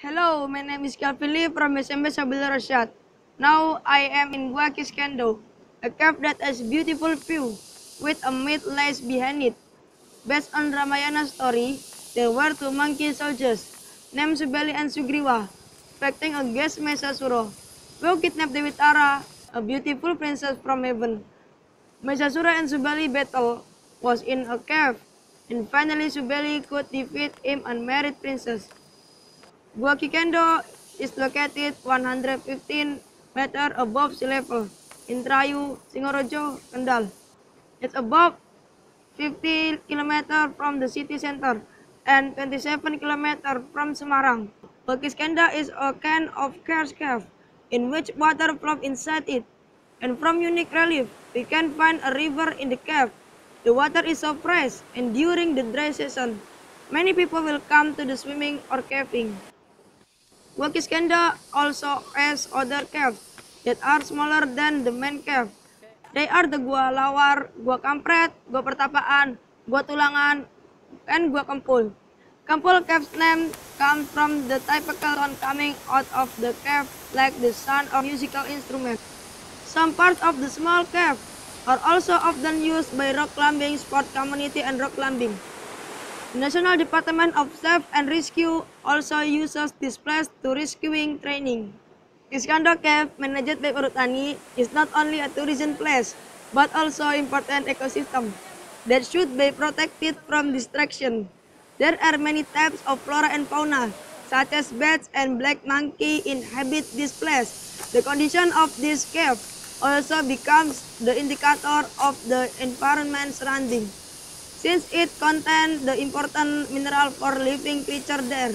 Hello, my name is Kalpili from SMP Sabil Rashad. Now I am in Gua Kiskendo, a cave that has beautiful view with a myth lies behind it. Based on Ramayana story, there were two monkey soldiers named Subali and Sugriva, fighting against Mahishasura, who kidnapped Devi Tara, a beautiful princess from heaven. Mahishasura and Subali battle was in a cave, and finally Subali could defeat him unmarried princess. Gua Kikendo is located 115 meters above sea level in Trayu, Singorojo, Kendal. It's above 50 kilometers from the city center and 27 kilometers from Semarang. Gua Kiskenda is a kind of karst cave in which water flows inside it. And from unique relief, we can find a river in the cave. The water is so fresh, and during the dry season, many people will come to the swimming or caving. Gua Kiskenda also has other caves that are smaller than the main cave. They are the Gua Lawar, Gua Kampret, Gua Pertapaan, Gua Tulangan, and Gua Kempul. Kempul cave's name comes from the typical sound coming out of the cave like the sound of musical instrument. Some parts of the small cave are also often used by rock climbing sport community and rock climbing. The National Department of Search and Rescue also uses this place to rescuing training. Kiskando Cave, managed by Urutani, is not only a tourism place, but also important ecosystem that should be protected from destruction. There are many types of flora and fauna, such as bats and black monkey inhabit this place. The condition of this cave also becomes the indicator of the environment surrounding, since it contains the important mineral for living creatures there.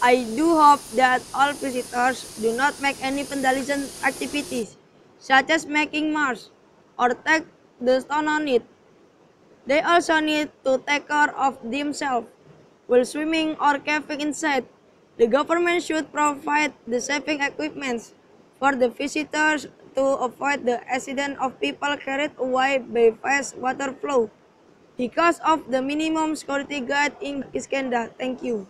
I do hope that all visitors do not make any vandalism activities, such as making marks or take the stone on it. They also need to take care of themselves while swimming or caving inside. The government should provide the saving equipment for the visitors to avoid the accident of people carried away by fast water flow because of the minimum security guard in Kiskenda. Thank you.